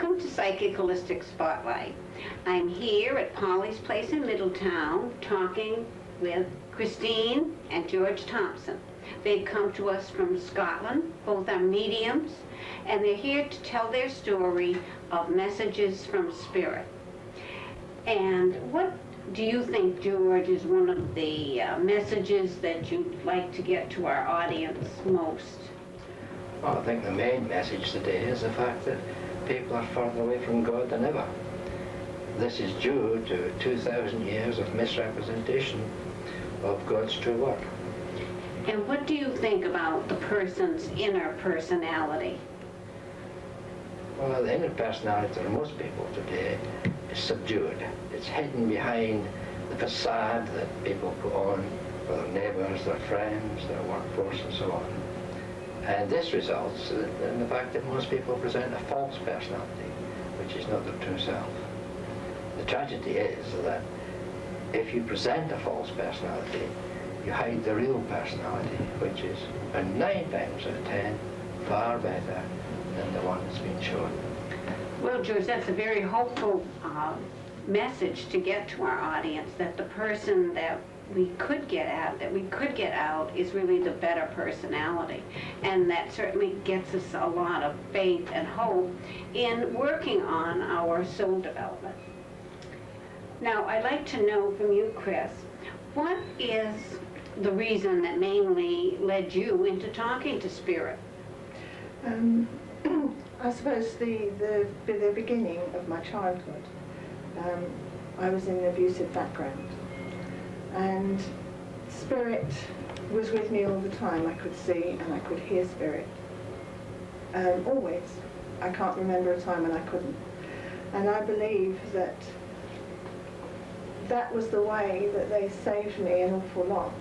Welcome to Psychic Holistic Spotlight. I'm here at Polly's Place in Middletown talking with Christine and George Thompson. They've come to us from Scotland. Both are mediums, and they're here to tell their story of messages from Spirit. And what do you think, George, is one of the messages that you'd like to get to our audience most? Well, I think the main message today is the fact that people are further away from God than ever. This is due to 2,000 years of misrepresentation of God's true word. And what do you think about the person's inner personality? Well, the inner personality of most people today is subdued. It's hidden behind the facade that people put on for their neighbours, their friends, their workforce, and so on. And this results in the fact that most people present a false personality, which is not their true self. The tragedy is that if you present a false personality, you hide the real personality, which is, and 9 times out of 10, far better than the one that's been shown. Well, George, that's a very hopeful message to get to our audience, that the person that we could get out is really the better personality. And that certainly gets us a lot of faith and hope in working on our soul development. Now, I'd like to know from you, Chris, what is the reason that mainly led you into talking to Spirit? I suppose the beginning of my childhood, I was in an abusive background, and Spirit was with me all the time. I could see and I could hear Spirit, always. I can't remember a time when I couldn't. And I believe that that was the way that they saved me an awful lot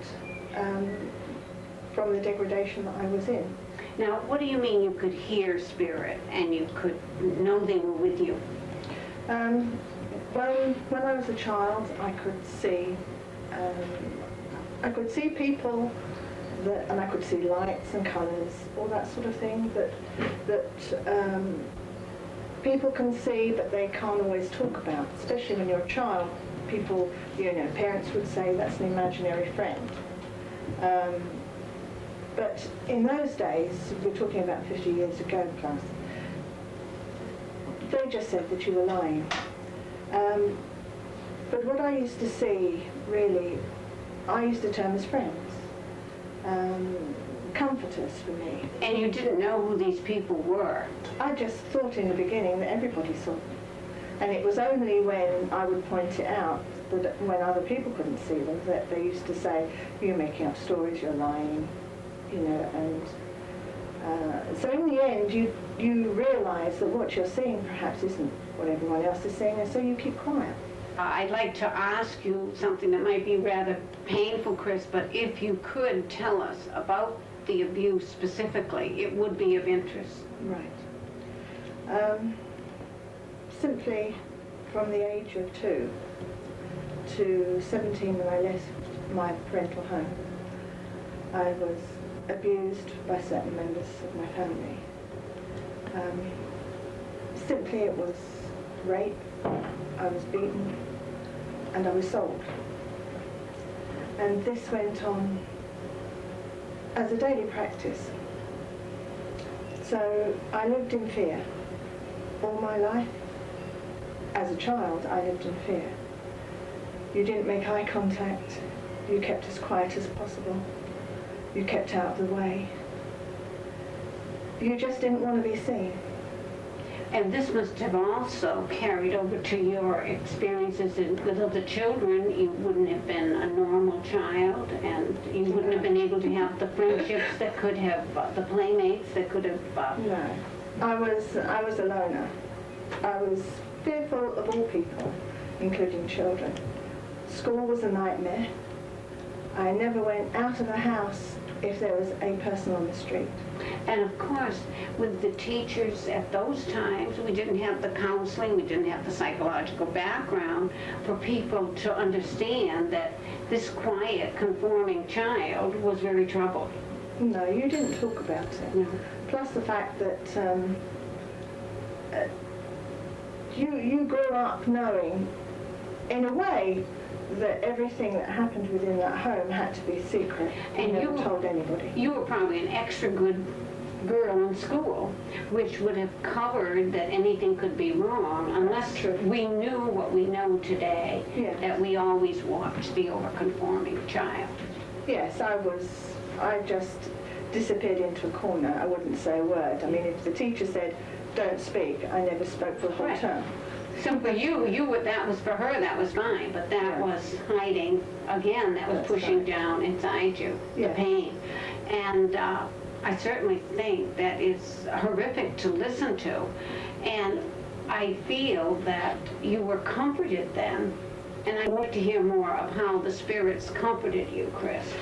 from the degradation that I was in. Now, what do you mean you could hear Spirit and you could know they were with you? When I was a child, I could see people, and I could see lights and colours, all that sort of thing that people can see, but they can't always talk about. Especially when you're a child, people, parents would say that's an imaginary friend. But in those days, we're talking about 50 years ago plus, they just said that you were lying. But what I used to see, really, I used to term as friends, comforters for me. And you didn't know who these people were? I just thought in the beginning that everybody saw them. And it was only when I would point it out, that when other people couldn't see them, that they used to say, you're making up stories, you're lying, and so in the end you realise that what you're seeing perhaps isn't what everyone else is seeing, and so you keep quiet. I'd like to ask you something that might be rather painful, Chris, but if you could tell us about the abuse specifically, it would be of interest. Right. Simply from the age of 2 to 17, when I left my parental home, I was abused by certain members of my family. Simply it was rape, I was beaten, and I was sold. And this went on as a daily practice. So I lived in fear all my life. As a child, I lived in fear. You didn't make eye contact. You kept as quiet as possible. You kept out of the way. You just didn't want to be seen. And this must have also carried over to your experiences with other children. You wouldn't have been a normal child, and you wouldn't have been able to have the friendships that could have, the playmates that could have... No. I was a loner. I was fearful of all people, including children. School was a nightmare. I never went out of the house if there was a person on the street. And of course, with the teachers at those times, we didn't have the counseling, we didn't have the psychological background for people to understand that this quiet, conforming child was very troubled. No, you didn't talk about it. No. Plus the fact that you grew up knowing, in a way, that everything that happened within that home had to be secret. And You you- never told anybody. You were probably an extra good girl in school, which would have covered that anything could be wrong, unless That's true. we knew what we know today, Yeah. that we always watched the overconforming child. Yes, I just disappeared into a corner. I wouldn't say a word. I mean, if the teacher said, don't speak, I never spoke for the whole Right. term. So for you would, that was for her, that was fine, but that Yeah. was hiding, again, that was That's pushing right. down inside you, the Yeah. pain. And I certainly think that is horrific to listen to. And I feel that you were comforted then, and I'd like to hear more of how the spirits comforted you, Chris.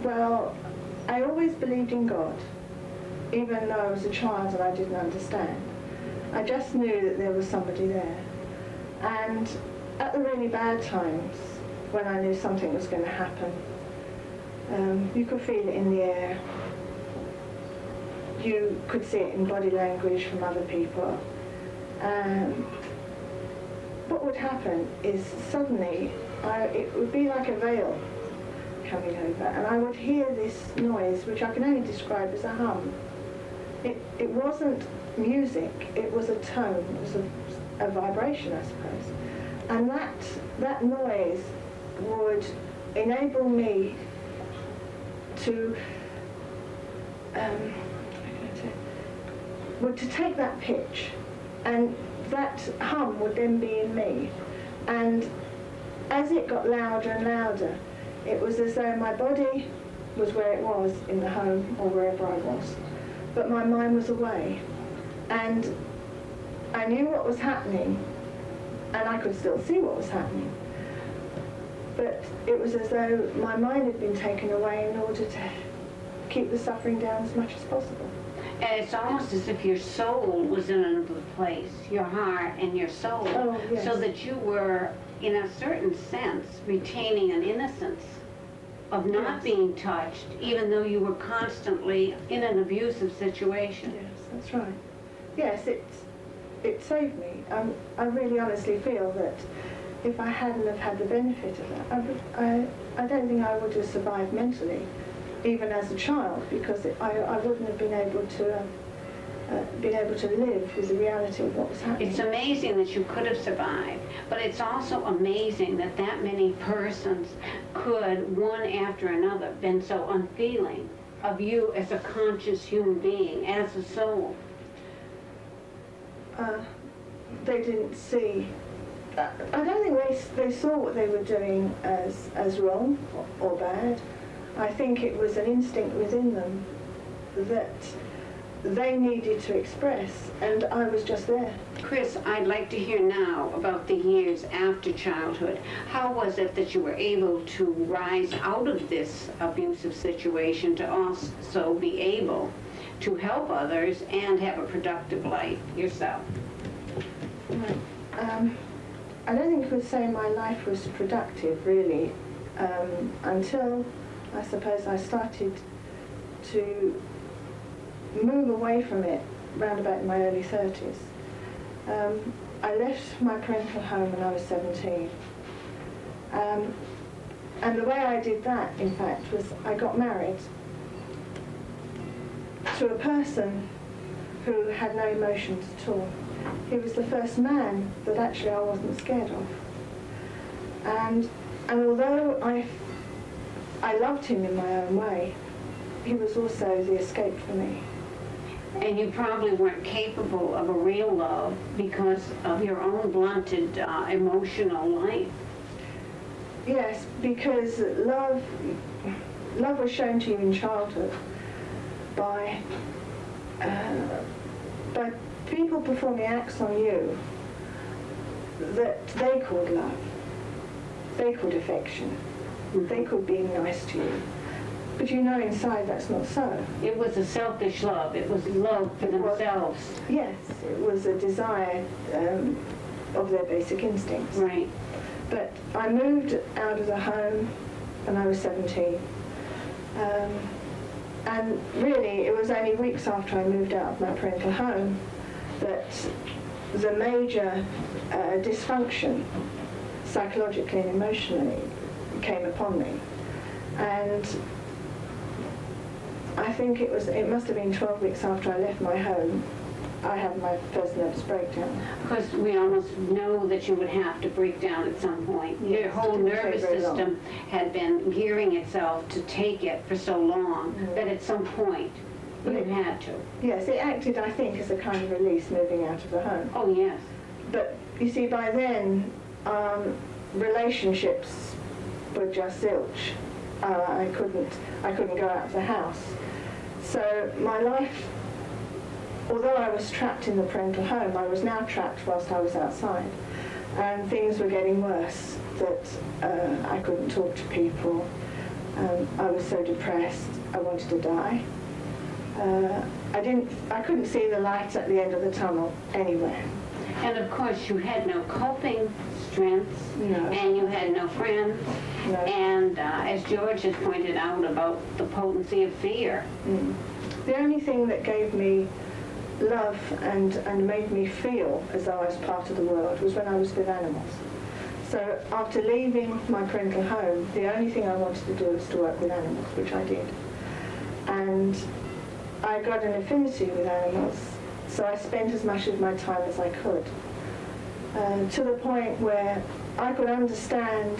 Well, I always believed in God, even though I was a child and I didn't understand. I just knew that there was somebody there. And at the really bad times, when I knew something was going to happen, you could feel it in the air. You could see it in body language from other people. What would happen is suddenly, it would be like a veil coming over, and I would hear this noise, which I can only describe as a hum. It wasn't music, it was a tone, it was a vibration, I suppose. And that noise would enable me to to take that pitch, and that hum would then be in me. And as it got louder and louder, it was as though my body was where it was in the home or wherever I was, but my mind was away. And I knew what was happening, and I could still see what was happening. But it was as though my mind had been taken away in order to keep the suffering down as much as possible. And it's almost as if your soul was in another place, your heart and your soul, Oh, yes. so that you were, in a certain sense, retaining an innocence of not Yes. being touched, even though you were constantly in an abusive situation. Yes, that's right. Yes, it saved me. I really honestly feel that if I hadn't have had the benefit of that, I don't think I would have survived mentally, even as a child, because I wouldn't have been able to live with the reality of what was happening. It's amazing that you could have survived, but it's also amazing that that many persons could, one after another, been so unfeeling of you as a conscious human being, as a soul. They didn't see. I don't think they saw what they were doing as wrong or bad. I think it was an instinct within them that they needed to express, and I was just there. Chris, I'd like to hear now about the years after childhood. How was it that you were able to rise out of this abusive situation to also be able to help others and have a productive life yourself? I don't think I could say my life was productive, really, until I suppose I started to move away from it round about in my early 30s. I left my parental home when I was 17. And the way I did that, in fact, was I got married to a person who had no emotions at all. He was the first man that actually I wasn't scared of. And although I loved him in my own way, he was also the escape for me. And you probably weren't capable of a real love because of your own blunted emotional life. Yes, because love was shown to you in childhood by people performing acts on you that they called love, they called affection, they called being nice to you. But you know inside that's not so. It was a selfish love. It was love for themselves. Yes, it was a desire of their basic instincts. Right. But I moved out of the home when I was 17. And really, it was only weeks after I moved out of my parental home that the major dysfunction, psychologically and emotionally, came upon me. And I think it must have been 12 weeks after I left my home, I had my first nervous breakdown. Because we almost know that you would have to break down at some point. Yes, Your whole it didn't take nervous very long. system had been gearing itself to take it for so long that at some point you had to. Yes, it acted, I think, as a kind of release moving out of the home. Oh, yes. But you see, by then, relationships were just zilch. I couldn't go out of the house. So my life, although I was trapped in the parental home, I was now trapped whilst I was outside. And things were getting worse, that I couldn't talk to people. I was so depressed, I wanted to die. I couldn't see the light at the end of the tunnel anywhere. And of course, you had no coping strengths, No. and you had no friends. No. And as George has pointed out about the potency of fear. The only thing that gave me love and made me feel as though I was part of the world was when I was with animals. So after leaving my parental home, the only thing I wanted to do was to work with animals, which I did. And I got an affinity with animals, so I spent as much of my time as I could, to the point where I could understand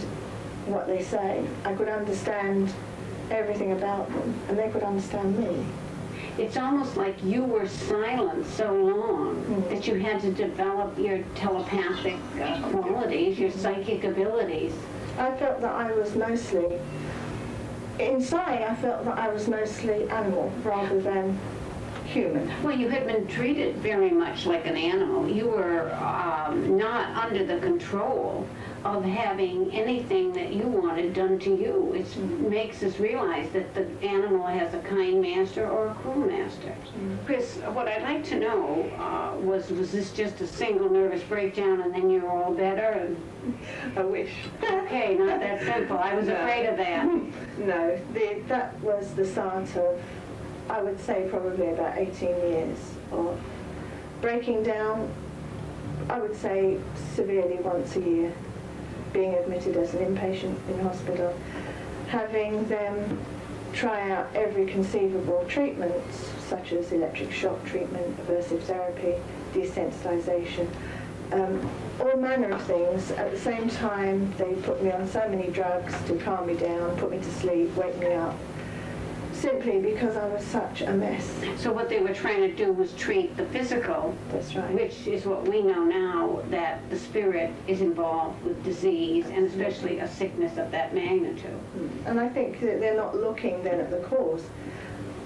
what they say. I could understand everything about them, and they could understand me. It's almost like you were silent so long that you had to develop your telepathic qualities, your psychic abilities. I felt that I was mostly, inside I felt that I was mostly animal rather than human. Well, you had been treated very much like an animal. You were not under the control of having anything that you wanted done to you. It makes us realize that the animal has a kind master or a cruel master. Chris, what I'd like to know was this just a single nervous breakdown and then you're all better? And, I wish. okay, not that simple. I was afraid of that. No, that was the start of, I would say, probably about 18 years of breaking down, I would say, severely once a year, being admitted as an inpatient in hospital, having them try out every conceivable treatment, such as electric shock treatment, aversive therapy, desensitization, all manner of things. At the same time, they put me on so many drugs to calm me down, put me to sleep, wake me up, simply because I was such a mess. So what they were trying to do was treat the physical, That's right. which is what we know now, that the spirit is involved with disease, and especially a sickness of that magnitude. And I think that they're not looking then at the cause.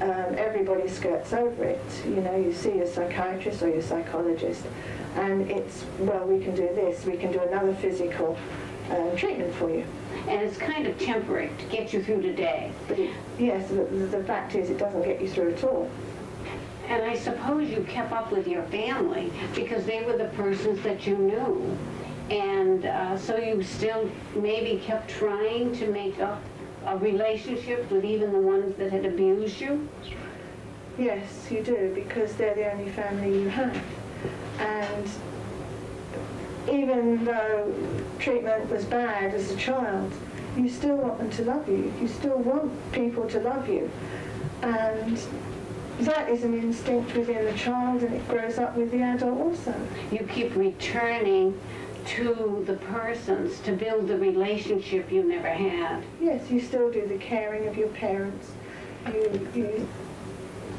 Everybody skirts over it. You know, you see your psychiatrist or your psychologist, and it's, well, we can do this, we can do another physical treatment for you. And it's kind of temporary to get you through the day. But yes, the fact is it doesn't get you through at all. And I suppose you kept up with your family because they were the persons that you knew. And so you still maybe kept trying to make up a relationship with even the ones that had abused you? Yes, you do, because they're the only family you have. And even though treatment was bad as a child, you still want them to love you. You still want people to love you. And that is an instinct within the child, and it grows up with the adult also. You keep returning to the persons to build the relationship you never had. Yes, you still do the caring of your parents.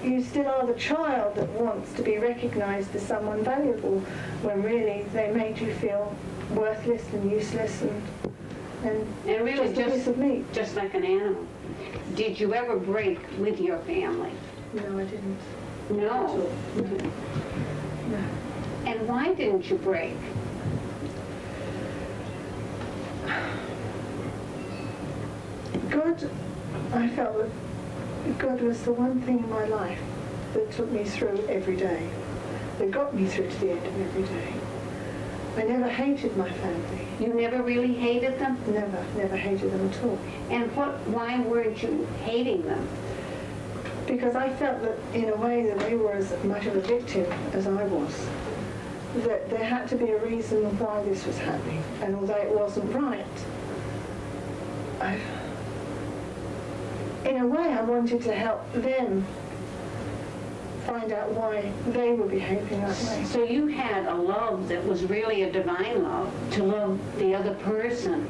You still are the child that wants to be recognized as someone valuable, when really they made you feel worthless and useless and really just a piece of meat. just like an animal. Did you ever break with your family? No, I didn't. No. No. And why didn't you break? God, I felt that God was the one thing in my life that took me through every day, that got me through to the end of every day. I never hated my family. You never really hated them? Never hated them at all. And why weren't you hating them? because I felt that in a way that they were as much of a victim as I was. That there had to be a reason why this was happening, and although it wasn't right, in a way I wanted to help them find out why they were behaving that way. So you had a love that was really a divine love, to love the other person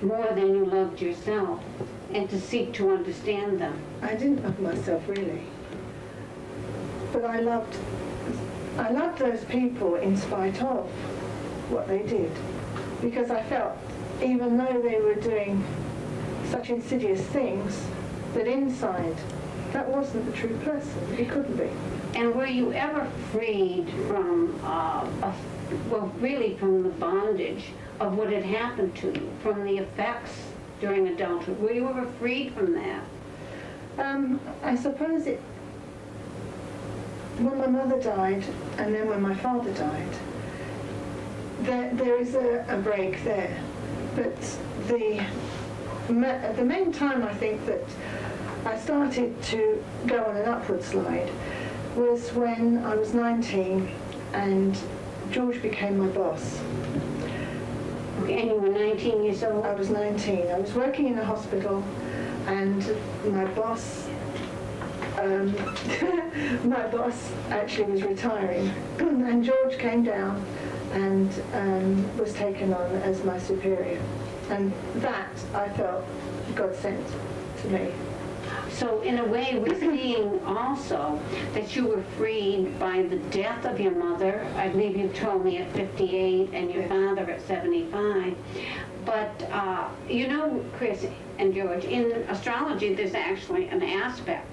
more than you loved yourself, and to seek to understand them. I didn't love myself really, but I loved those people in spite of what they did, because I felt even though they were doing such insidious things, that inside that wasn't the true person. It couldn't be. And were you ever freed from, really from the bondage of what had happened to you, from the effects during adulthood? Were you ever freed from that? I suppose when my mother died and then when my father died, there is a break there. But the main time I think that I started to go on an upward slide was when I was 19 and George became my boss. Okay, and you were 19 years old? I was 19. I was working in a hospital and my boss actually was retiring and George came down and was taken on as my superior. And that, I felt, God sent to me. So in a way, we're seeing also that you were freed by the death of your mother. I believe you told me at 58 and your father at 75. But, Chris and George, in astrology, there's actually an aspect.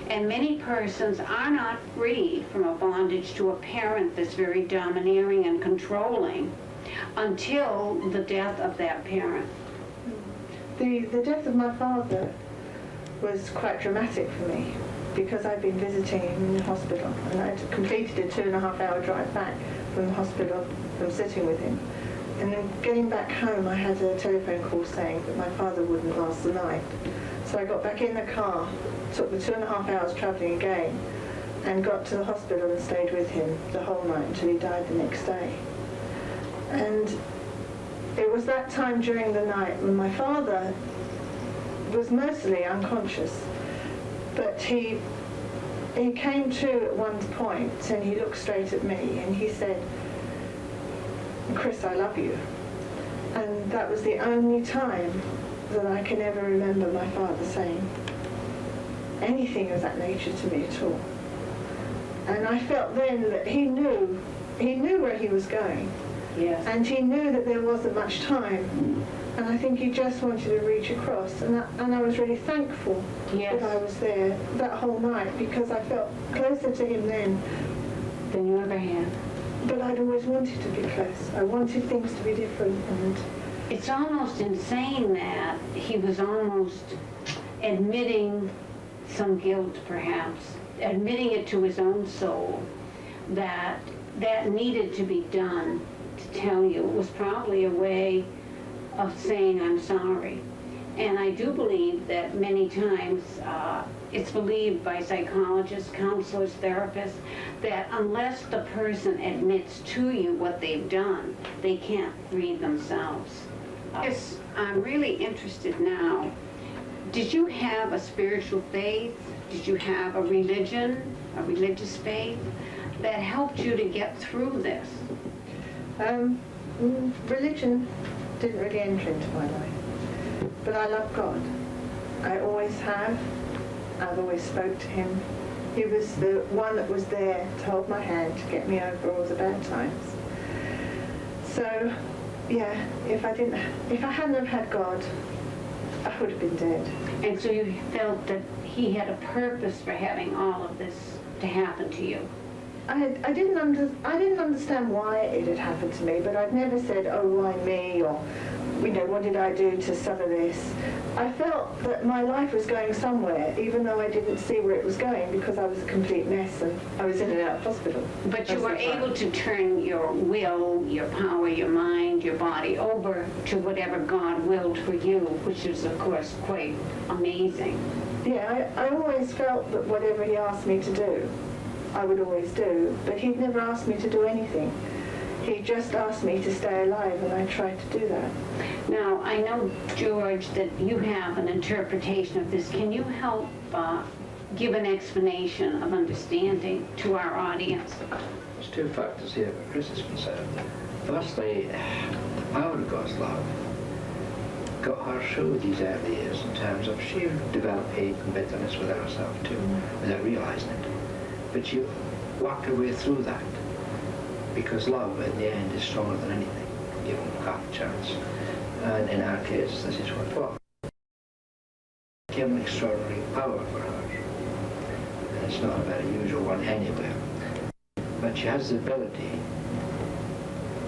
And many persons are not freed from a bondage to a parent that's very domineering and controlling until the death of that parent. The death of my father was quite dramatic for me because I'd been visiting him in the hospital and I'd completed a 2.5-hour drive back from the hospital from sitting with him. And then getting back home, I had a telephone call saying that my father wouldn't last the night. So I got back in the car, took the 2.5 hours travelling again, and got to the hospital and stayed with him the whole night until he died the next day. And it was that time during the night when my father was mostly unconscious, but he came to at one point and he looked straight at me and he said, "Chris, I love you." And that was the only time that I can ever remember my father saying anything of that nature to me at all. And I felt then that he knew where he was going. Yes. And he knew that there wasn't much time. And I think he just wanted to reach across. And I was really thankful Yes. that I was there that whole night because I felt closer to him then. Than you ever had. But I'd always wanted to be close. I wanted things to be different. And It's almost insane that he was almost admitting some guilt, perhaps, admitting it to his own soul, that needed to be done to tell you. It was probably a way of saying, I'm sorry. And I do believe that many times it's believed by psychologists, counselors, therapists, that unless the person admits to you what they've done, they can't free themselves. Yes, I'm really interested now. Did you have a spiritual faith? Did you have a religion, a religious faith that helped you to get through this? religion didn't really enter into my life. But I love God. I always have. I've always spoke to him. He was the one that was there to hold my hand, to get me over all the bad times. So, yeah, if I hadn't have had God, I would have been dead. And so you felt that he had a purpose for having all of this to happen to you? I didn't understand why it had happened to me, but I'd never said, oh, why me, or, what did I do to suffer this? I felt that my life was going somewhere, even though I didn't see where it was going because I was a complete mess and I was in and out of hospital. But you were able to turn your will, your power, your mind, your body over to whatever God willed for you, which is, of course, quite amazing. Yeah, I always felt that whatever he asked me to do, I would always do, but he'd never asked me to do anything. He just asked me to stay alive, and I tried to do that. Now, I know, George, that you have an interpretation of this. Can you help give an explanation of understanding to our audience? There's two factors here where Chris is concerned. Firstly, the power of God's love got her through these early years in terms of she developed hate and bitterness within herself too, without realising it. But she worked her way through that, because love in the end is stronger than anything, given half a chance. And in our case, this is what was. It became an extraordinary power for her. And it's not a very usual one anywhere. But she has the ability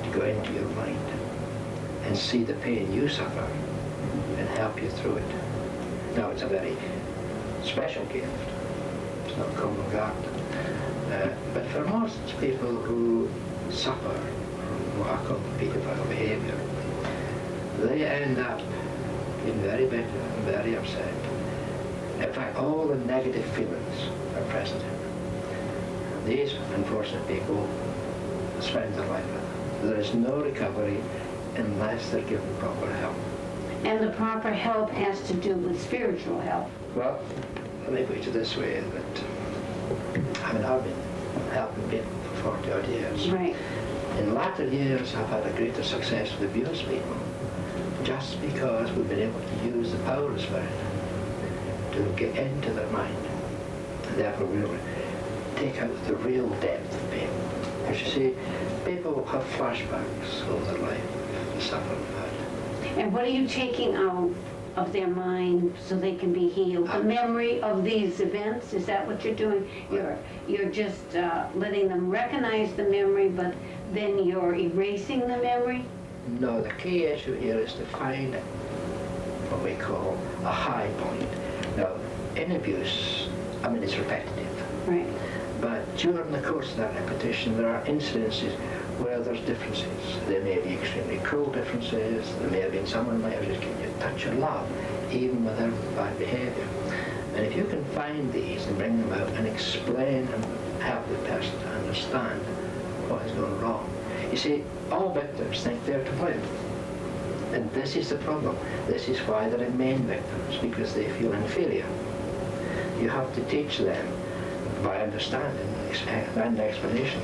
to go into your mind and see the pain you suffer and help you through it. Now, it's a very special gift. It's not common God. But for most people who suffer from what I call paedophile behaviour, they end up being very bitter and very upset. In fact, all the negative feelings are present in them. These unfortunate people spend their life with them. There is no recovery unless they're given proper help. And the proper help has to do with spiritual help. Well, let me put it this way, that I've been helping people for 40 odd years. Right. In latter years, I've had a greater success with abused people, just because we've been able to use the power of Spirit to get into their mind, and therefore really take out the real depth of pain. Because you see, people have flashbacks all their life, the suffering they've had. And what are you taking out of their mind so they can be healed? The memory of these events, is that what you're doing? You're just letting them recognize the memory, but then you're erasing the memory? No, the key issue here is to find what we call a high point. Now, in abuse, it's repetitive. Right. But during the course of that repetition, there are incidences where there's differences. There may be extremely cruel differences. There may have been someone might have just given you a touch of love, even without bad behaviour. And if you can find these and bring them out and explain and help the person to understand what has gone wrong. You see, all victims think they're to blame. And this is the problem. This is why they remain victims, because they feel inferior. You have to teach them by understanding and explanation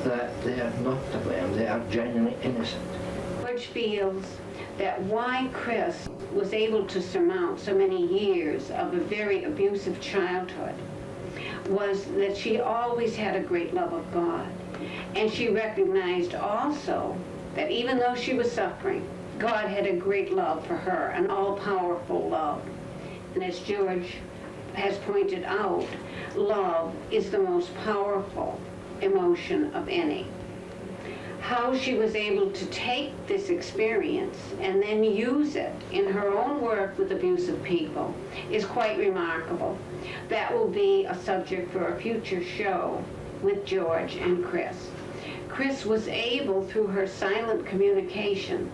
that they are not to blame, they are genuinely innocent. George feels that why Chris was able to surmount so many years of a very abusive childhood was that she always had a great love of God. And she recognized also that even though she was suffering, God had a great love for her, an all-powerful love. And as George has pointed out, love is the most powerful emotion of any. How she was able to take this experience and then use it in her own work with abusive people is quite remarkable. That will be a subject for a future show with George and Chris. Chris was able, through her silent communication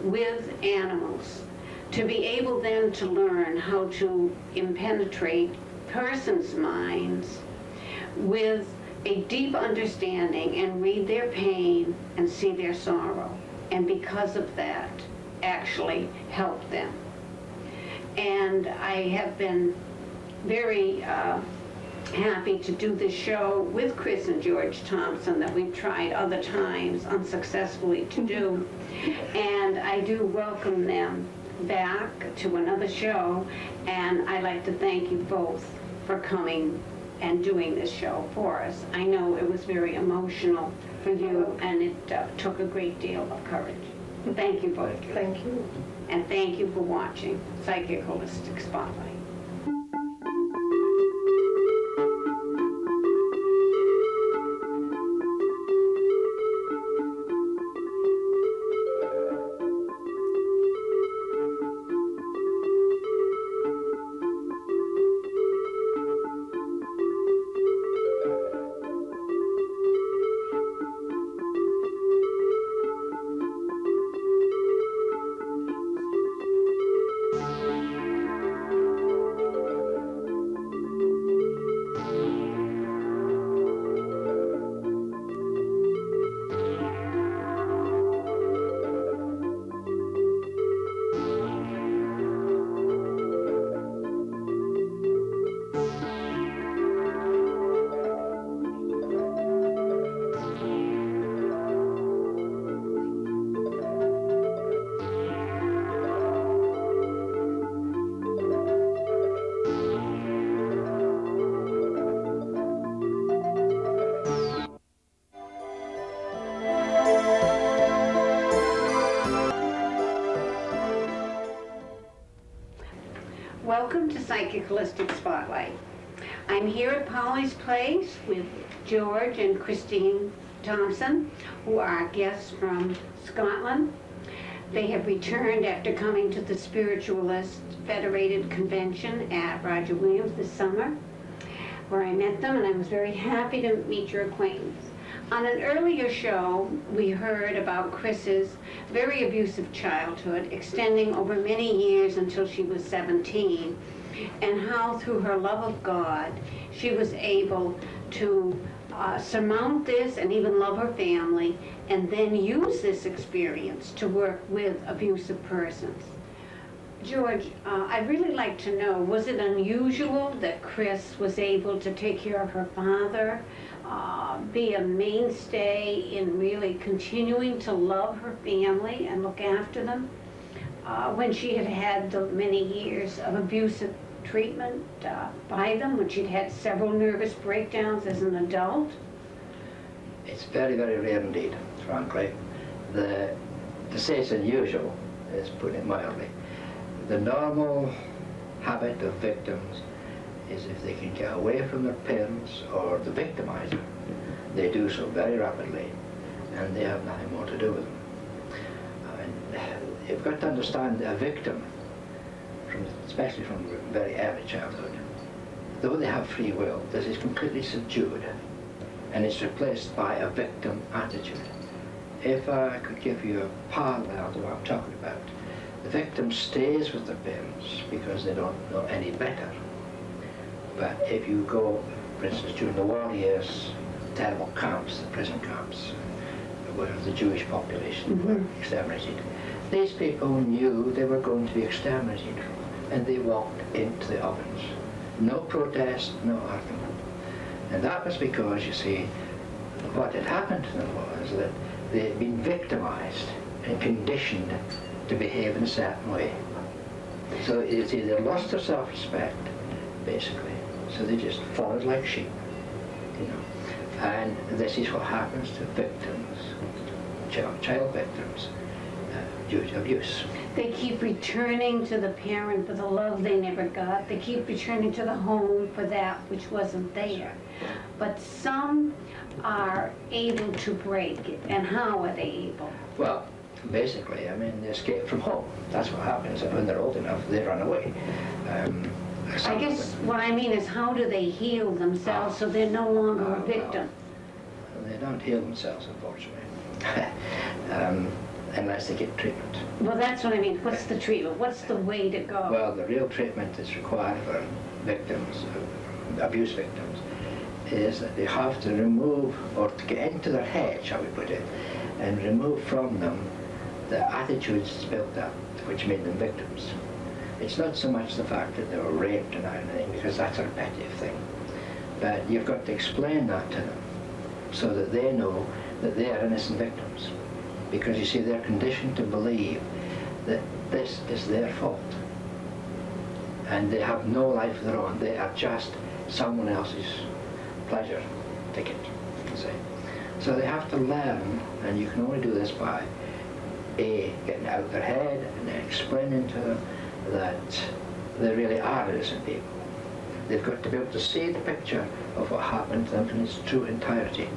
with animals, to be able then to learn how to impenetrate persons' minds with a deep understanding and read their pain and see their sorrow, and because of that, actually help them. And I have been very happy to do this show with Chris and George Thompson that we've tried other times unsuccessfully to do. And I do welcome them back to another show, and I'd like to thank you both for coming and doing this show for us. I know it was very emotional for you, and it took a great deal of courage. Thank you both. Thank you. And thank you for watching Psychic Holistic Spotlight. Psychic Holistic Spotlight. I'm here at Polly's Place with George and Christine Thompson, who are guests from Scotland. They have returned after coming to the Spiritualist Federated Convention at Roger Williams this summer, where I met them, and I was very happy to meet your acquaintance. On an earlier show, we heard about Chris's very abusive childhood, extending over many years until she was 17, and how through her love of God, she was able to surmount this and even love her family, and then use this experience to work with abusive persons. George, I'd really like to know, was it unusual that Chris was able to take care of her father, be a mainstay in really continuing to love her family and look after them, when she had had the many years of abusive treatment by them, when she'd had several nervous breakdowns as an adult? It's very, very rare indeed, frankly. To say it's unusual is putting it mildly. The normal habit of victims is if they can get away from their parents or the victimizer, they do so very rapidly, and they have nothing more to do with them. And you've got to understand a victim, especially from very early childhood, though they have free will, this is completely subdued, and it's replaced by a victim attitude. If I could give you a parallel to what I'm talking about, the victim stays with their parents because they don't know any better. But if you go, for instance, during the war years, terrible camps, the prison camps, where the Jewish population were exterminated, these people knew they were going to be exterminated, and they walked into the ovens. No protest, no argument. And that was because, you see, what had happened to them was that they had been victimized and conditioned to behave in a certain way. So you see, they lost their self-respect, basically. So they just followed like sheep, you know. And this is what happens to victims, child victims, due to abuse. They keep returning to the parent for the love they never got. They keep returning to the home for that which wasn't there. But some are able to break it. And how are they able? Well, basically, I mean, they escape from home. That's what happens. And when they're old enough, they run away. I guess what I mean is, how do they heal themselves so they're no longer a victim? They don't heal themselves, unfortunately, unless they get treatment. Well, that's what I mean. What's the treatment? What's the way to go? Well, the real treatment that's required for victims, abuse victims, is that they have to remove, or to get into their head, shall we put it, and remove from them the attitudes built up which made them victims. It's not so much the fact that they were raped and everything, because that's a repetitive thing, but you've got to explain that to them so that they know that they are innocent victims. Because you see, they're conditioned to believe that this is their fault, and they have no life of their own. They are just someone else's pleasure ticket, you can say. So they have to learn, and you can only do this by getting out of their head and then explaining to them that they really are innocent people. They've got to be able to see the picture of what happened to them in its true entirety.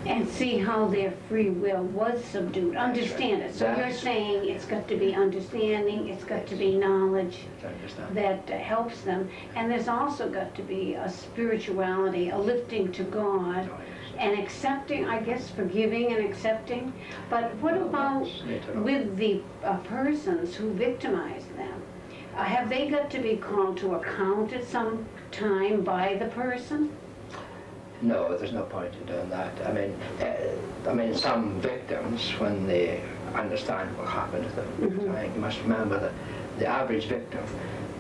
And see how their free will was subdued. Understand it. So you're saying it's got to be understanding, it's got to be knowledge that helps them. And there's also got to be a spirituality, a lifting to God, and accepting, I guess, forgiving and accepting. But what about with the persons who victimize them? Have they got to be called to account at some time by the person? No, there's no point in doing that. I mean, some victims, when they understand what happened to them, I think you must remember that the average victim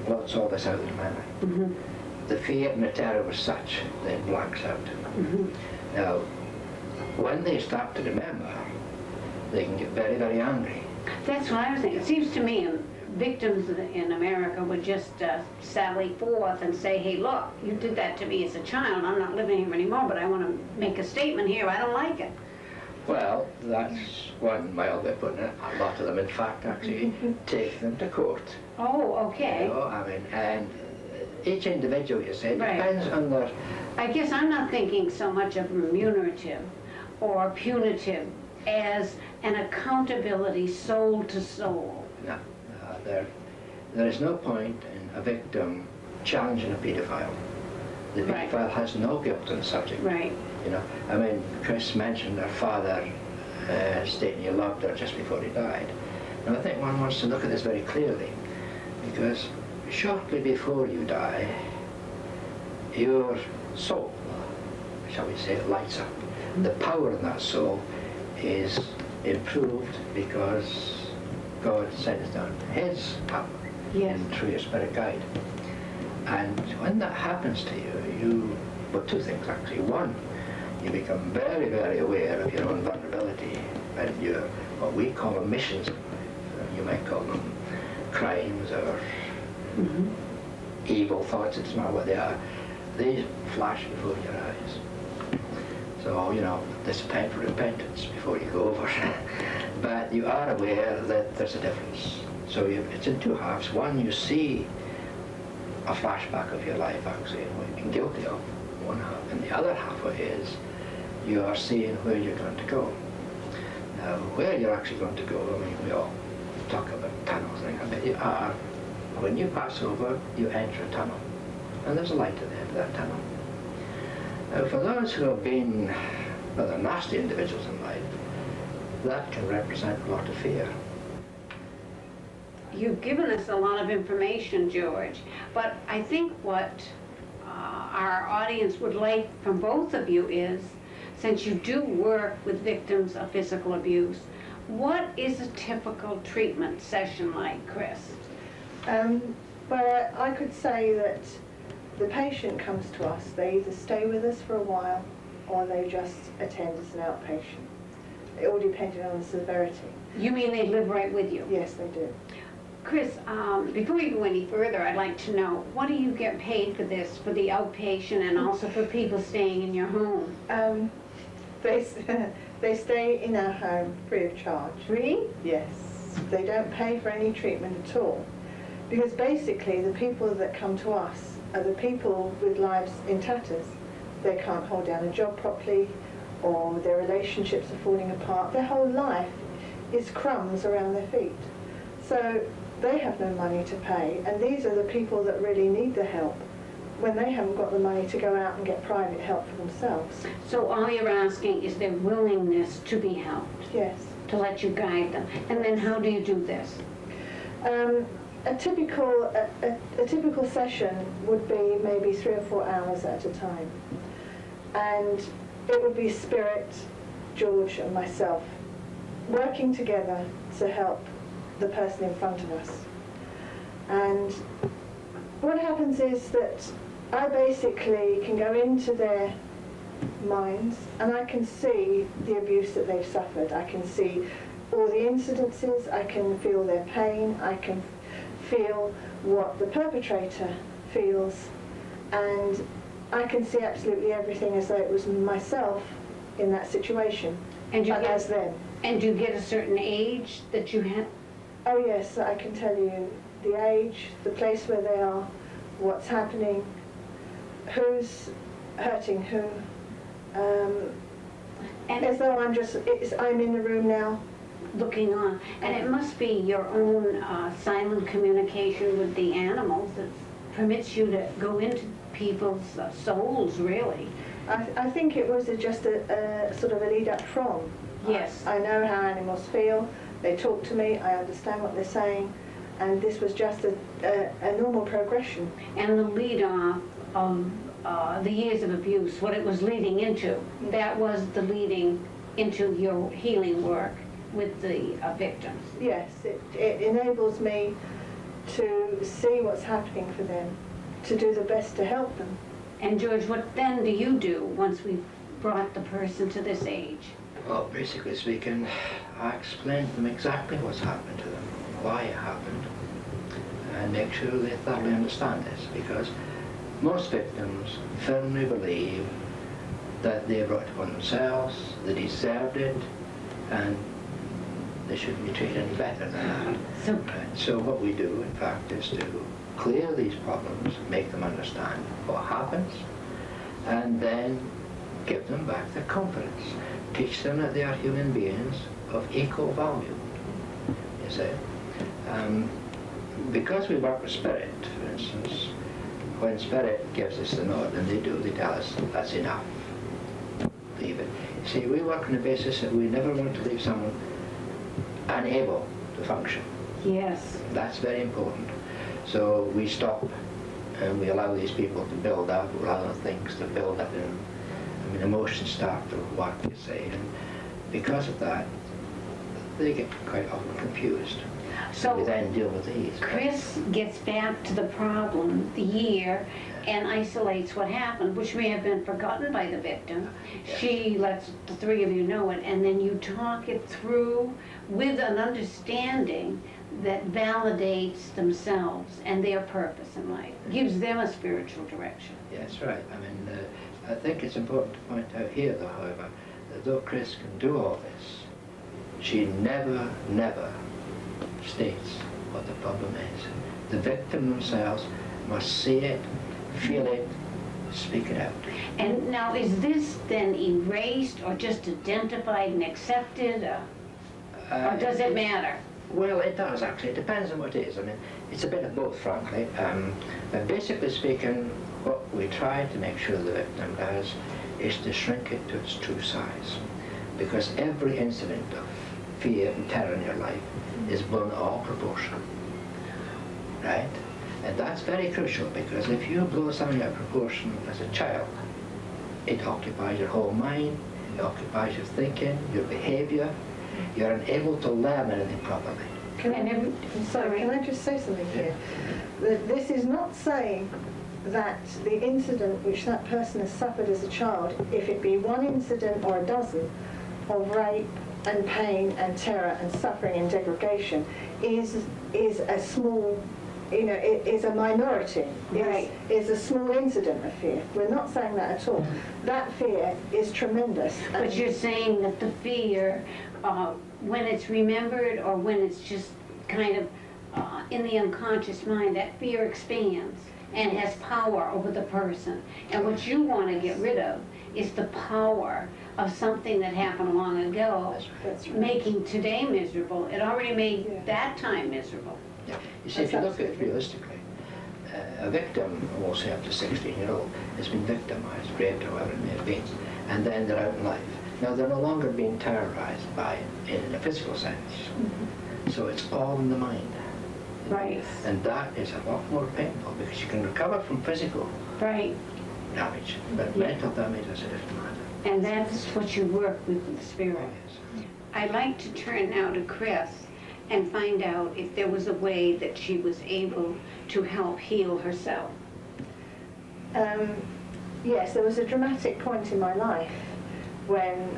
blots all this out of their memory. The fear and the terror was such that it blanks out. Now, when they start to remember, they can get very, very angry. That's what I was thinking. It seems to me victims in America would just sally forth and say, hey, look, you did that to me as a child. I'm not living here anymore, but I want to make a statement here. I don't like it. Well, that's one mild way of putting it. A lot of them, in fact, actually take them to court. Oh, okay. You know, I mean, and each individual, you say, Right. depends on their, I guess I'm not thinking so much of remunerative or punitive as an accountability soul to soul. no, there is no point in a victim challenging a paedophile. The Right. paedophile has no guilt on the subject. Right. You know, I mean, Chris mentioned her father stating he loved her just before he died. And I think one wants to look at this very clearly, because shortly before you die, your soul, shall we say, lights up. The power in that soul is improved because God sends down His power Yes. through your spirit guide. And when that happens to you, well, two things actually. One, you become very, very aware of your own vulnerability and your, what we call omissions. You might call them crimes or evil thoughts. It's not what they are. They flash before your eyes. So, you know, there's a time for repentance before you go over. But you are aware that there's a difference. So it's in two halves. One, you see a flashback of your life actually and what you've been guilty of, one half. And the other half of it is you are seeing where you're going to go. Now, where you're actually going to go, I mean, we all talk about tunnels and things, but you are, when you pass over, you enter a tunnel. And there's a light at the end of that tunnel. Now, for those who have been rather nasty individuals in life, that can represent a lot of fear. You've given us a lot of information, George, but I think what our audience would like from both of you is, since you do work with victims of physical abuse, what is a typical treatment session like, Chris? Well, I could say that the patient comes to us, they either stay with us for a while or they just attend as an outpatient. It all depending on the severity. You mean they live right with you? Yes, they do. Chris, before we go any further, I'd like to know, what do you get paid for this, for the outpatient and also for people staying in your home? They stay in our home free of charge. Free? Yes. They don't pay for any treatment at all. Because basically the people that come to us are the people with lives in tatters. They can't hold down a job properly, or their relationships are falling apart. Their whole life is crumbs around their feet. So they have no money to pay, and these are the people that really need the help when they haven't got the money to go out and get private help for themselves. So all you're asking is their willingness to be helped, Yes. to let you guide them. And then how do you do this? A typical session would be maybe 3 or 4 hours at a time, and it would be Spirit, George and myself working together to help the person in front of us. And what happens is that I basically can go into their minds and I can see the abuse that they've suffered. I can see all the incidences, I can feel their pain, I can feel what the perpetrator feels, and I can see absolutely everything as though it was myself in that situation, And you as get, them. and do you get a certain age that you have? Oh yes, I can tell you the age, the place where they are, what's happening, who's hurting who. And As though I'm in the room now. looking on. And it must be your own silent communication with the animals that permits you to go into people's souls, really. I think it was just a sort of a lead up from. Yes. I know how animals feel, they talk to me, I understand what they're saying, and this was just a normal progression. And the lead off of the years of abuse, what it was leading into, that was the leading into your healing work with the victims. Yes, it enables me to see what's happening for them, to do the best to help them. And George, what then do you do once we've brought the person to this age? Well, basically speaking, I explain to them exactly what's happened to them, why it happened, and make sure they thoroughly understand this, because most victims firmly believe that they brought it upon themselves, they deserved it, and they shouldn't be treated any better than that. So, So what we do, in fact, is to clear these problems, make them understand what happens, and then give them back their confidence. Teach them that they are human beings of equal value, you see. Because we work with spirit, for instance, when spirit gives us the nod, and they tell us that's enough, leave it. See, we work on the basis that we never want to leave someone unable to function. Yes. That's very important. So we stop and we allow these people to build up, we allow things to build up in them. I mean, emotions start to work, you say, and because of that, they get quite often confused. So we then deal with these. Chris gets back to the problem, the year, and isolates what happened, which may have been forgotten by the victim. Yes. She lets the three of you know it, and then you talk it through with an understanding that validates themselves and their purpose in life, gives them a spiritual direction. Yes, right. I mean, I think it's important to point out here, though, however, that though Chris can do all this, she never states what the problem is. The victim themselves must see it, feel it, speak it out. And now, is this then erased or just identified and accepted, or does it matter? Well, it does actually. It depends on what it is. I mean, it's a bit of both, frankly. But basically speaking, what we try to make sure the victim does is to shrink it to its true size. Because every incident of fear and terror in your life is blown out of proportion. Right? And that's very crucial, because if you blow something out of proportion as a child, it occupies your whole mind, it occupies your thinking, your behavior. You're unable to learn anything properly. Can I just say something here? That this is not saying that the incident which that person has suffered as a child, if it be one incident or a dozen of rape and pain and terror and suffering and degradation, is a small, is a minority, Right. is a small incident of fear. We're not saying that at all. That fear is tremendous. But you're saying that the fear, when it's remembered or when it's just kind of in the unconscious mind, that fear expands and has power over the person. And what you want to get rid of is the power of something that happened long ago, That's right. making today miserable. It already made that time miserable. Yeah. You see, if you look at it realistically, a victim, we'll say up to 16-year-old, has been victimized, raped, or whatever it may have been, and then they're out in life. Now, they're no longer being terrorized by it in a physical sense. Mm-hmm. So it's all in the mind. Right. And that is a lot more painful, because you can recover from physical Right. damage, but Yeah. mental damage is a different matter. And that's what you work with the spirit. Yes. I'd like to turn now to Chris and find out if there was a way that she was able to help heal herself. Yes, there was a dramatic point in my life when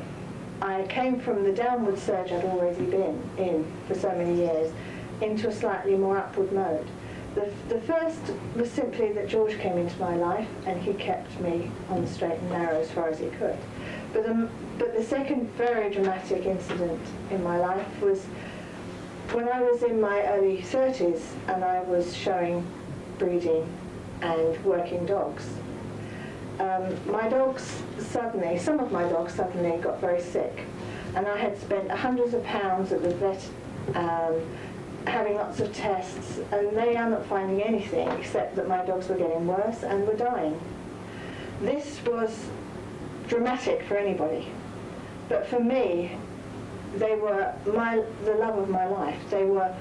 I came from the downward surge I'd already been in for so many years into a slightly more upward mode. The first was simply that George came into my life and he kept me on the straight and narrow as far as he could. But the second very dramatic incident in my life was when I was in my early 30s and I was showing breeding and working dogs. Some of my dogs suddenly got very sick, and I had spent hundreds of pounds at the vet having lots of tests, and they are not finding anything except that my dogs were getting worse and were dying. This was dramatic for anybody, but for me, they were the love of my life. They were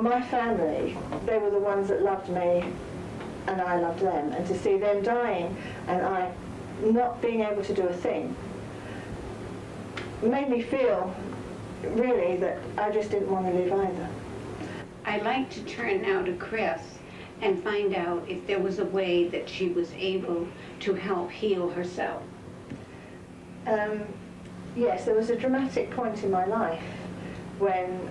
my family. They were the ones that loved me, and I loved them. And to see them dying and I not being able to do a thing made me feel really that I just didn't want to live either. I'd like to turn now to Chris and find out if there was a way that she was able to help heal herself. Yes, there was a dramatic point in my life when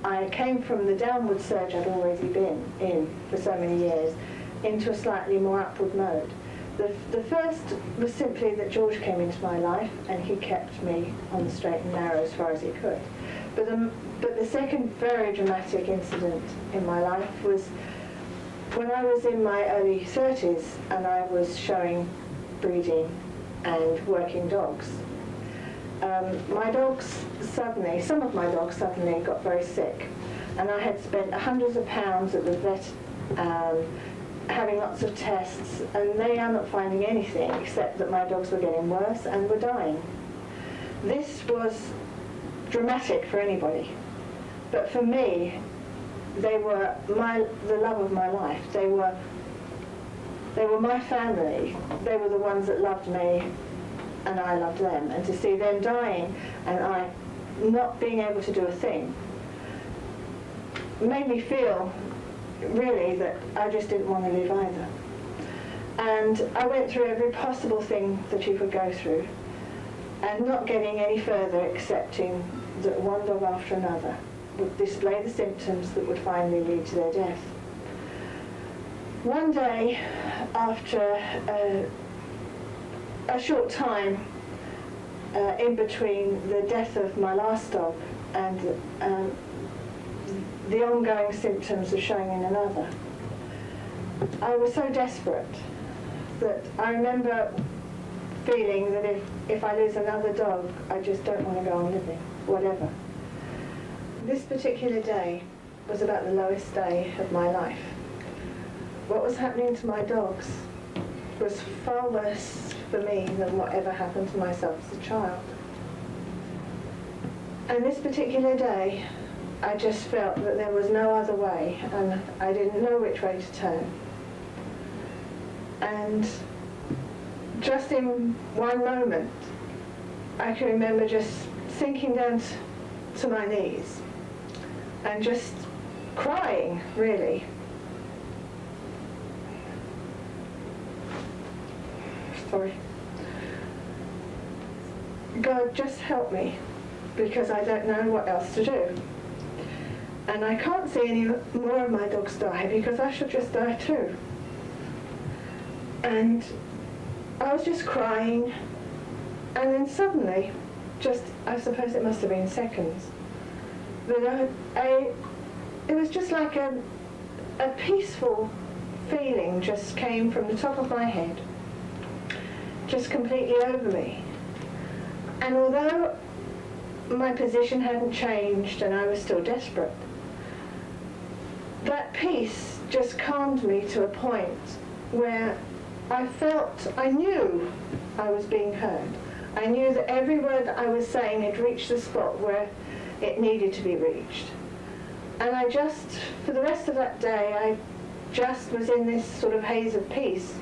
I came from the downward surge I'd already been in for so many years into a slightly more upward mode. The first was simply that George came into my life and he kept me on the straight and narrow as far as he could. But the second very dramatic incident in my life was when I was in my early 30s and I was showing breeding and working dogs, some of my dogs suddenly got very sick, and I had spent hundreds of pounds at the vet having lots of tests, and they are not finding anything except that my dogs were getting worse and were dying. This was dramatic for anybody, but for me, they were the love of my life. They were my family. They were the ones that loved me, and I loved them. And to see them dying and I not being able to do a thing made me feel really that I just didn't want to live either. And I went through every possible thing that you could go through, and not getting any further, accepting that one dog after another would display the symptoms that would finally lead to their death. One day, after a short time in between the death of my last dog and the ongoing symptoms of showing in another, I was so desperate that I remember feeling that if I lose another dog, I just don't want to go on living, whatever. This particular day was about the lowest day of my life. What was happening to my dogs was far worse for me than whatever happened to myself as a child. And this particular day, I just felt that there was no other way, and I didn't know which way to turn. And just in one moment, I can remember just sinking down to my knees and just crying, really. Sorry. God, just help me, because I don't know what else to do. And I can't see any more of my dogs die, because I should just die too. And I was just crying, and then suddenly, just, I suppose it must have been seconds, but it was just like a peaceful feeling just came from the top of my head, just completely over me. And although my position hadn't changed and I was still desperate, that peace just calmed me to a point where I knew I was being heard. I knew that every word that I was saying had reached the spot where it needed to be reached. And I just, for the rest of that day, I just was in this sort of haze of peace,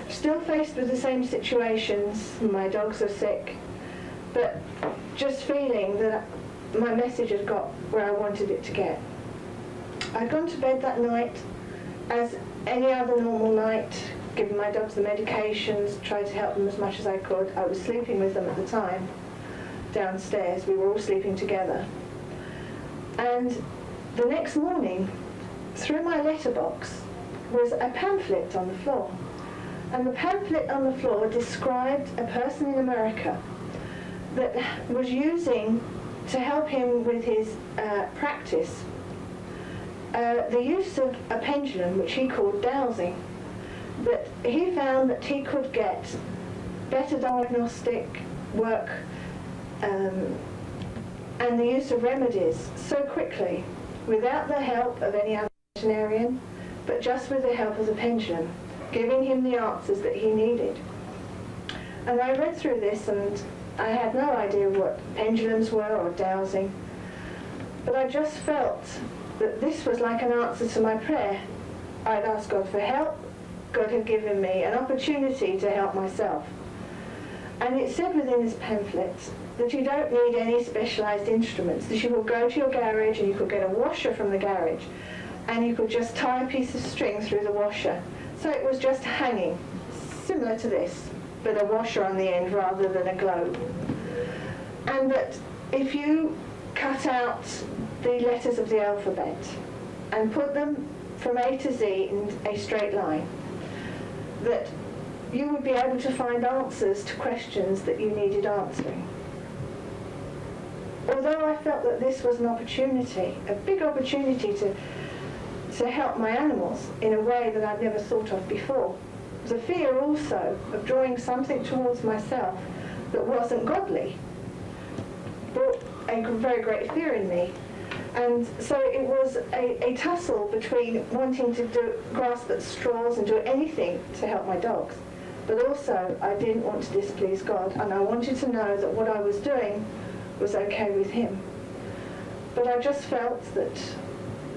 still faced with the same situations. My dogs are sick, but just feeling that my message had got where I wanted it to get. I'd gone to bed that night as any other normal night, given my dogs the medications, tried to help them as much as I could. I was sleeping with them at the time, downstairs. We were all sleeping together. And the next morning, through my letterbox, was a pamphlet on the floor. And the pamphlet on the floor described a person in America that was using, to help him with his practice, the use of a pendulum which he called dowsing. That he found that he could get better diagnostic work and the use of remedies so quickly without the help of any other veterinarian, but just with the help of the pendulum, giving him the answers that he needed. And I read through this and I had no idea what pendulums were or dowsing, but I just felt that this was like an answer to my prayer. I'd asked God for help. God had given me an opportunity to help myself. And it said within this pamphlet that you don't need any specialised instruments, that you could go to your garage and you could get a washer from the garage and you could just tie a piece of string through the washer. So it was just hanging, similar to this, with a washer on the end rather than a globe. And that if you cut out the letters of the alphabet and put them from A to Z in a straight line, that you would be able to find answers to questions that you needed answering. Although I felt that this was an opportunity, a big opportunity to to help my animals in a way that I'd never thought of before. It was a fear also of drawing something towards myself that wasn't godly. Brought a very great fear in me. And so it was a tussle between wanting to grasp at straws and do anything to help my dogs. But also I didn't want to displease God, and I wanted to know that what I was doing was okay with him. But I just felt that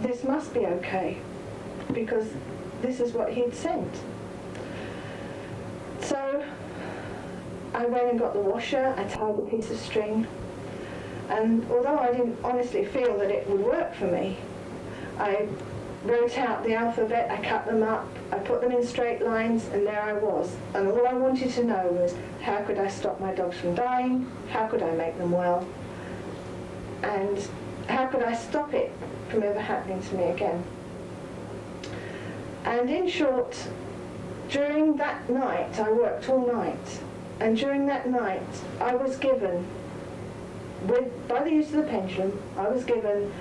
this must be okay, because this is what he'd sent. So I went and got the washer, I tied a piece of string, and although I didn't honestly feel that it would work for me, I wrote out the alphabet, I cut them up, I put them in straight lines, and there I was. And all I wanted to know was, how could I stop my dogs from dying? How could I make them well? And how could I stop it from ever happening to me again? And in short, during that night, I worked all night, and during that night, I was given, by the use of the pendulum, I was given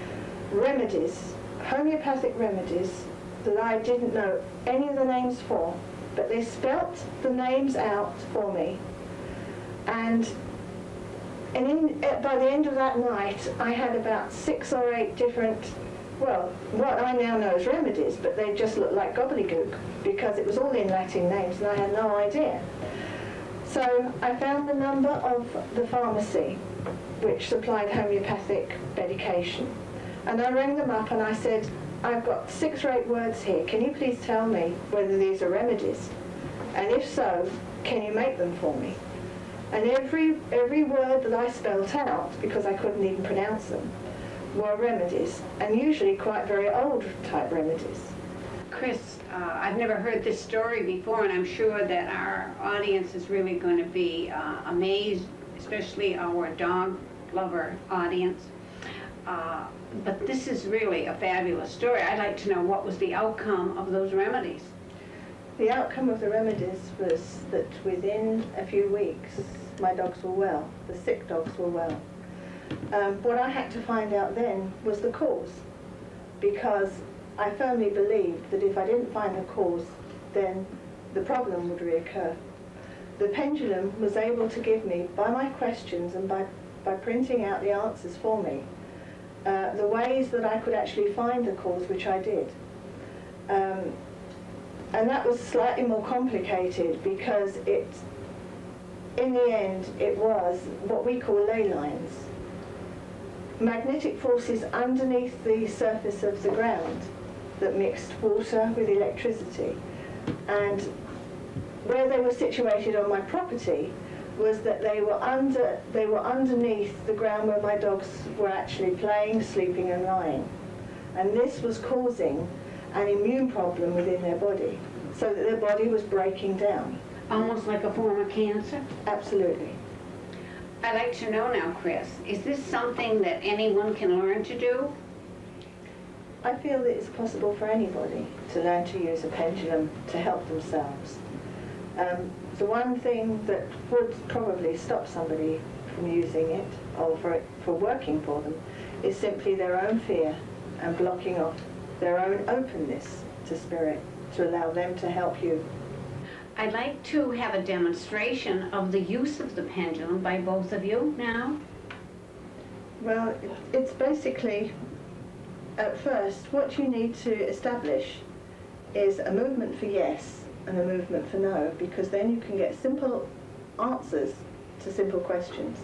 remedies, homeopathic remedies, that I didn't know any of the names for, but they spelt the names out for me. And by the end of that night, I had about 6 or 8 different, well, what I now know as remedies, but they just looked like gobbledygook, because it was all in Latin names and I had no idea. So I found the number of the pharmacy which supplied homeopathic medication. And I rang them up and I said, I've got 6 or 8 words here. Can you please tell me whether these are remedies? And if so, can you make them for me? And every word that I spelt out, because I couldn't even pronounce them, were remedies, and usually quite very old type remedies. Chris, I've never heard this story before, and I'm sure that our audience is really going to be amazed, especially our dog lover audience. But this is really a fabulous story. I'd like to know, what was the outcome of those remedies? The outcome of the remedies was that within a few weeks, my dogs were well. The sick dogs were well. What I had to find out then was the cause, because I firmly believed that if I didn't find the cause, then the problem would reoccur. The pendulum was able to give me, by my questions and by printing out the answers for me, the ways that I could actually find the cause, which I did. And that was slightly more complicated, because in the end, it was what we call ley lines. Magnetic forces underneath the surface of the ground that mixed water with electricity. And where they were situated on my property was that they were underneath the ground where my dogs were actually playing, sleeping and lying. And this was causing an immune problem within their body, so that their body was breaking down. Almost like a form of cancer? Absolutely. I'd like to know now, Chris, is this something that anyone can learn to do? I feel that it's possible for anybody to learn to use a pendulum to help themselves. The one thing that would probably stop somebody from using it, or for working for them, is simply their own fear and blocking off their own openness to spirit, to allow them to help you. I'd like to have a demonstration of the use of the pendulum by both of you now. Well, it's basically, at first, what you need to establish is a movement for yes and a movement for no, because then you can get simple answers to simple questions.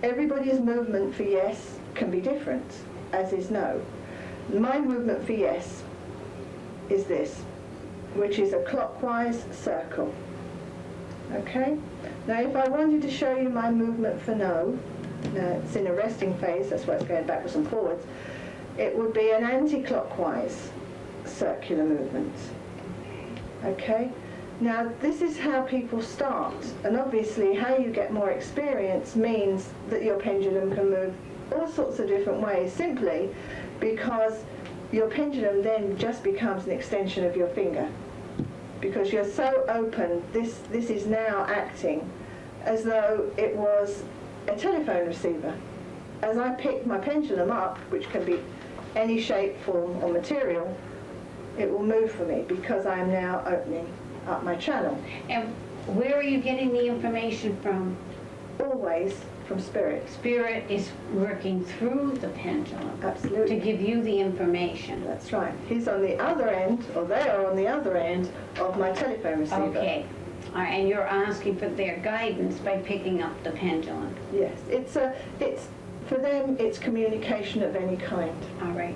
Everybody's movement for yes can be different, as is no. My movement for yes is this, which is a clockwise circle. Okay? Now if I wanted to show you my movement for no, it's in a resting phase, that's why it's going backwards and forwards, it would be an anti-clockwise circular movement. Okay? Now this is how people start, and obviously how you get more experience means that your pendulum can move all sorts of different ways, simply because your pendulum then just becomes an extension of your finger. Because you're so open, this is now acting as though it was a telephone receiver. As I pick my pendulum up, which can be any shape, form or material, It will move for me because I am now opening up my channel. And where are you getting the information from? Always from Spirit. Spirit is working through the pendulum to Absolutely. give you the information. That's right. He's on the other end, or they are on the other end of my telephone receiver. Okay. All right, and you're asking for their guidance by picking up the pendulum. Yes. It's for them, it's communication of any kind. All right.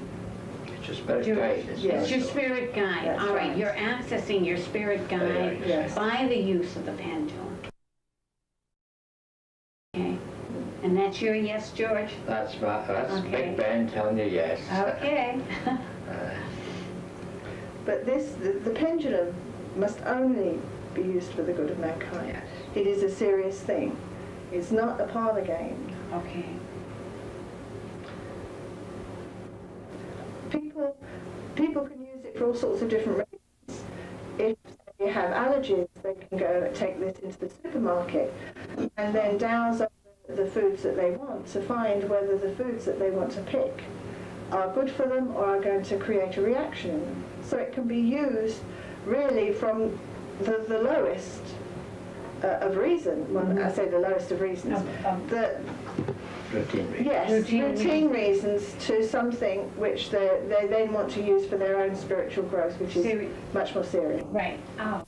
It's your spirit Your- guide. isn't Yes. It's it? your spirit guide. That's All right, right. you're accessing your spirit guide Yes. by the use of the pendulum. Okay. And that's your yes, George? That's Okay. Big Ben telling you yes. Okay. But the pendulum must only be used for the good of mankind. Yes. It is a serious thing. It's not a parlor game. Okay. People can use it for all sorts of different reasons. If they have allergies, they can go and take this into the supermarket and then douse up the foods that they want to find whether the foods that they want to pick are good for them or are going to create a reaction in them. So it can be used really from the lowest of reason. Well, I say the lowest of reasons. The, Routine reading. yes, routine reasons to something which they then want to use for their own spiritual growth, which is Seri- much more serious. Right. Oh.